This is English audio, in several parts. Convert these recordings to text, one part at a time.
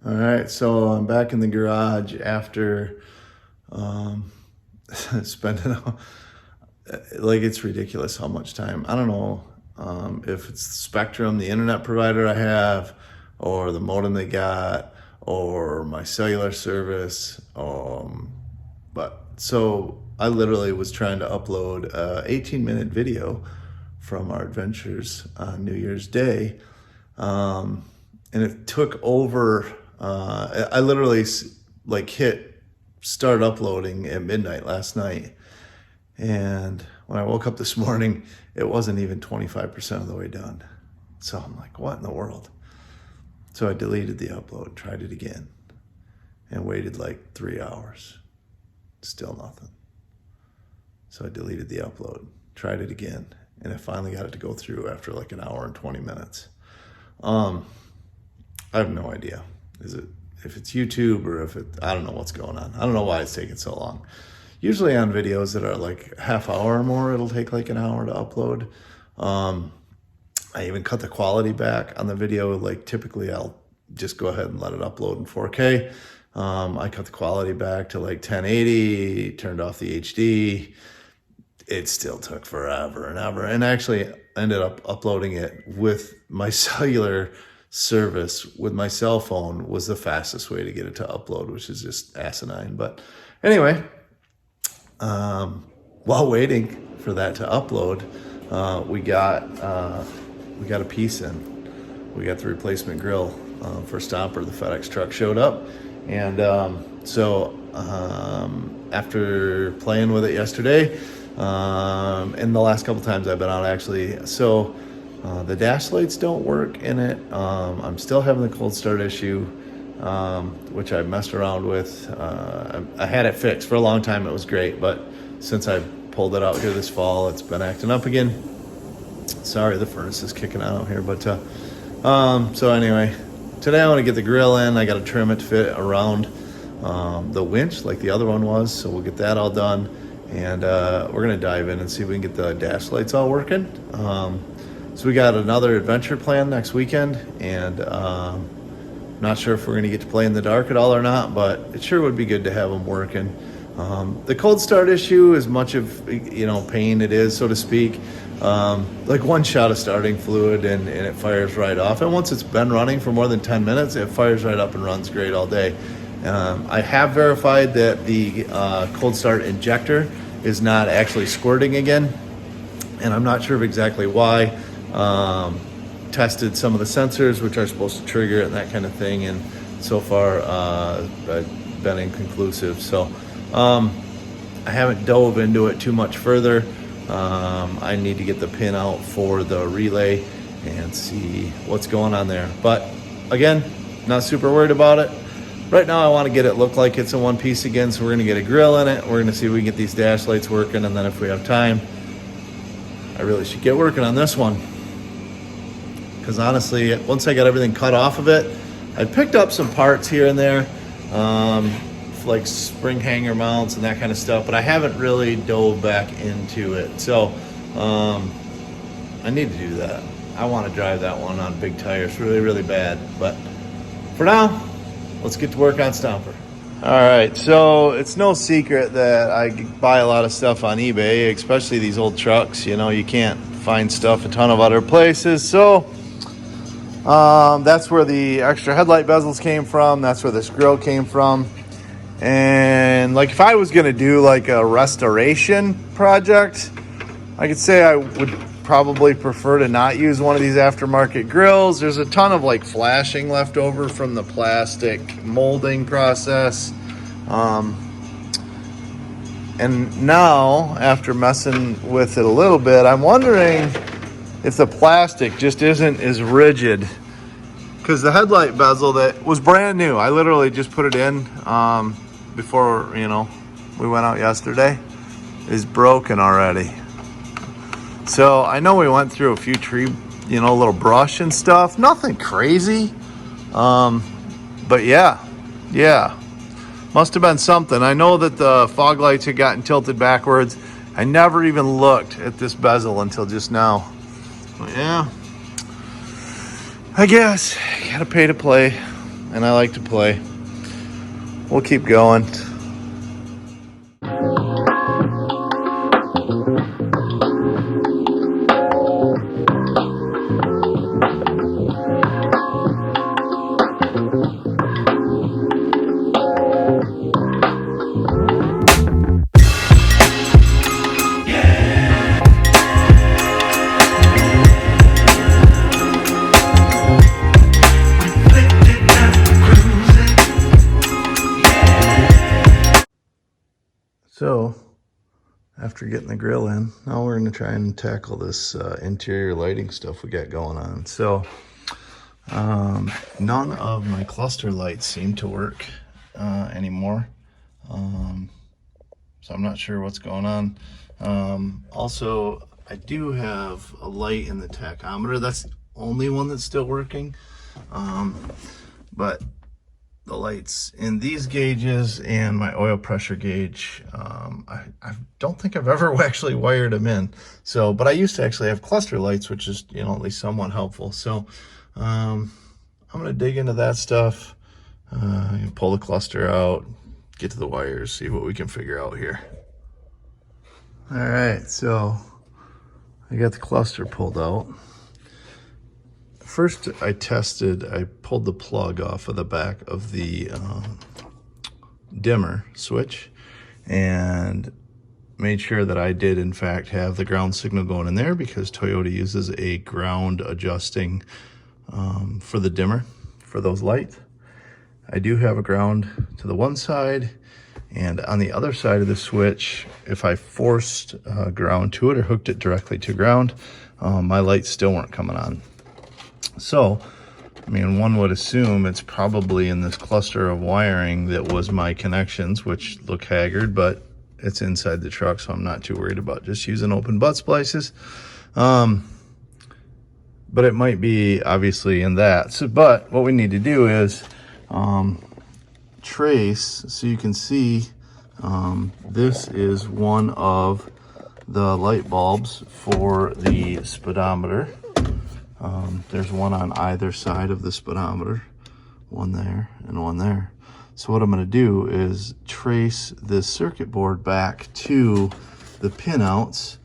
All right, so I'm back in the garage after spending, like, it's ridiculous how much time. I don't know if it's Spectrum, the internet provider I have, or the modem they got, or my cellular service. But so I literally was trying to upload a 18-minute video from our adventures on New Year's Day. And it took over, I literally hit start uploading at midnight last night. And when I woke up this morning, it wasn't even 25% of the way done. So I'm like, what in the world? So I deleted the upload, tried it again, and waited like 3 hours. Still nothing. So I deleted the upload, tried it again, and I finally got it to go through after like an hour and 20 minutes. I have no idea. If it's YouTube or I don't know what's going on. I don't know why it's taking so long. Usually on videos that are like half hour or more, it'll take like an hour to upload. I even cut the quality back on the video. Like typically I'll just go ahead and let it upload in 4K. I cut the quality back to like 1080, turned off the HD. It still took forever and ever. And I actually ended up uploading it with my cellular service with my cell phone was the fastest way to get it to upload, which is just asinine. But anyway, while waiting for that to upload, we got a piece in. We got the replacement grill for Stomper. The FedEx truck showed up, and so after playing with it yesterday, and the last couple times I've been out actually, so the dash lights don't work in it. I'm still having the cold start issue, which I messed around with. I had it fixed for a long time. It was great, but since I pulled it out here this fall, it's been acting up again. Sorry, the furnace is kicking out here, but so anyway, today I want to get the grill in. I got to trim it to fit around the winch like the other one was, so we'll get that all done, and we're gonna dive in and see if we can get the dash lights all working. So we got another adventure planned next weekend, and not sure if we're gonna get to play in the dark at all or not, but it sure would be good to have them working. The cold start issue, as much of pain it is, so to speak, like one shot of starting fluid and it fires right off. And once it's been running for more than 10 minutes, it fires right up and runs great all day. I have verified that the cold start injector is not actually squirting again, and I'm not sure of exactly why. Tested some of the sensors which are supposed to trigger it and that kind of thing, and so far been inconclusive. So I haven't dove into it too much further. I need to get the pin out for the relay and see what's going on there. But again, not super worried about it. Right now I want to get it look like it's in one piece again, so we're going to get a grill in it. We're going to see if we can get these dash lights working, and then if we have time, I really should get working on this one. Because honestly, once I got everything cut off of it, I picked up some parts here and there, like spring hanger mounts and that kind of stuff, but I haven't really dove back into it. So I need to do that. I want to drive that one on big tires really, really bad. But for now, let's get to work on Stomper. All right, so it's no secret that I buy a lot of stuff on eBay, especially these old trucks. You can't find stuff a ton of other places. So that's where the extra headlight bezels came from. That's where this grill came from. And like if I was going to do like a restoration project, I could say I would probably prefer to not use one of these aftermarket grills. There's a ton of like flashing left over from the plastic molding process. And now, after messing with it a little bit, I'm wondering if the plastic just isn't as rigid. Because the headlight bezel that was brand new, I literally just put it in before, we went out yesterday, is broken already. So I know we went through a few tree, little brush and stuff. Nothing crazy. But yeah. Must have been something. I know that the fog lights had gotten tilted backwards. I never even looked at this bezel until just now. But yeah, I guess you gotta pay to play. and I like to play. We'll keep going. So, after getting the grill in, now we're going to try and tackle this interior lighting stuff we got going on. So, none of my cluster lights seem to work anymore. So I'm not sure what's going on. Also, I do have a light in the tachometer. That's the only one that's still working. But the lights in these gauges and my oil pressure gauge, I don't think I've ever actually wired them in. So, but I used to actually have cluster lights, which is, you know, at least somewhat helpful. So, I'm gonna dig into that stuff, pull the cluster out, get to the wires, see what we can figure out here. All right, so I got the cluster pulled out. First, I pulled the plug off of the back of the dimmer switch and made sure that I did in fact have the ground signal going in there, because Toyota uses a ground adjusting for the dimmer for those lights. I do have a ground to the one side, and on the other side of the switch, if I forced ground to it or hooked it directly to ground, my lights still weren't coming on. So, I mean, one would assume it's probably in this cluster of wiring that was my connections, which look haggard, but it's inside the truck, so I'm not too worried about just using open butt splices. But it might be obviously in that. So, but what we need to do is trace, so you can see this is one of the light bulbs for the speedometer. There's one on either side of the speedometer, one there and one there. So what I'm going to do is trace this circuit board back to the pinouts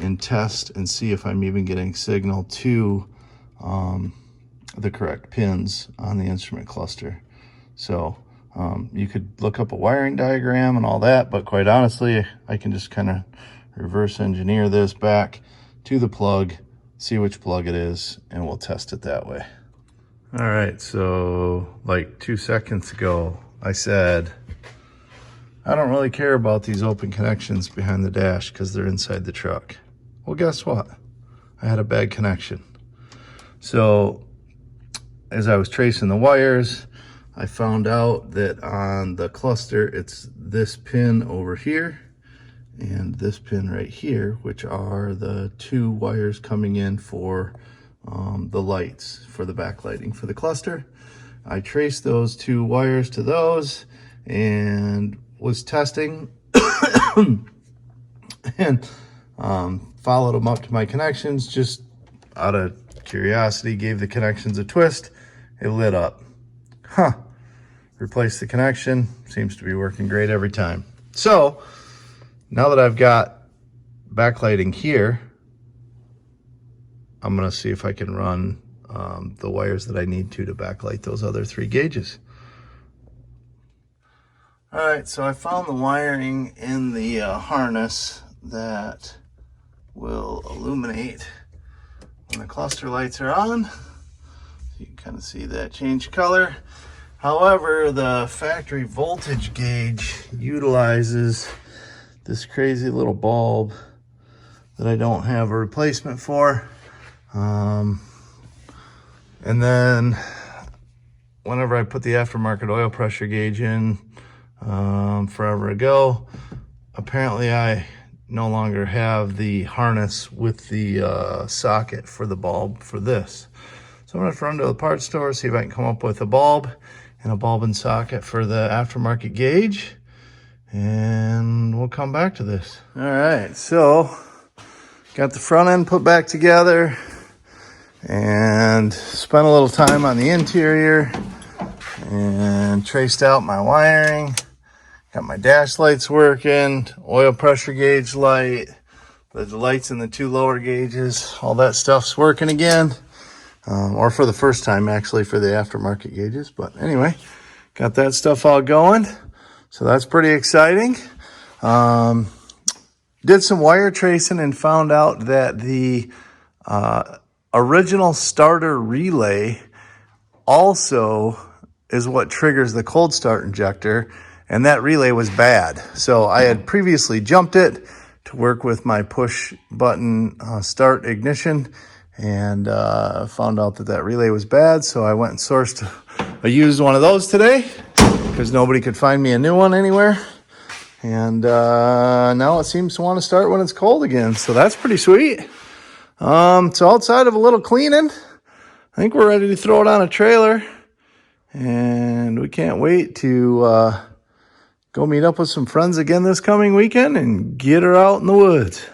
and test and see if I'm even getting signal to the correct pins on the instrument cluster. So you could look up a wiring diagram and all that, but quite honestly, I can just kind of reverse engineer this back to the plug, see which plug it is, and we'll test it that way. All right, so like 2 seconds ago, I said, I don't really care about these open connections behind the dash because they're inside the truck. Well, guess what? I had a bad connection. So as I was tracing the wires, I found out that on the cluster, it's this pin over here and this pin right here, which are the two wires coming in for the lights, for the backlighting for the cluster. I traced those two wires to those and was testing and followed them up to my connections just out of curiosity, gave the connections a twist, it lit up. Replaced the connection, seems to be working great every time. So now that I've got backlighting here, I'm gonna see if I can run the wires that I need to backlight those other three gauges. All right, so I found the wiring in the harness that will illuminate when the cluster lights are on. You can kind of see that change color. However, the factory voltage gauge utilizes this crazy little bulb that I don't have a replacement for. And then whenever I put the aftermarket oil pressure gauge in forever ago, apparently I no longer have the harness with the socket for the bulb for this. So I'm gonna run to the parts store, see if I can come up with a bulb and a bulb and socket for the aftermarket gauge, and we'll come back to this. All right, so got the front end put back together and spent a little time on the interior, and traced out my wiring. Got my dash lights working, oil pressure gauge light, the lights in the 2 lower gauges, all that stuff's working again. Or for the first time, actually, for the aftermarket gauges. But anyway, got that stuff all going. So that's pretty exciting. Did some wire tracing and found out that the original starter relay also is what triggers the cold start injector, and that relay was bad. So I had previously jumped it to work with my push button start ignition, and found out that that relay was bad. So I went and sourced a used one of those today because nobody could find me a new one anywhere. And now it seems to want to start when it's cold again. So that's pretty sweet. So outside of a little cleaning, I think we're ready to throw it on a trailer. And we can't wait to go meet up with some friends again this coming weekend and get her out in the woods.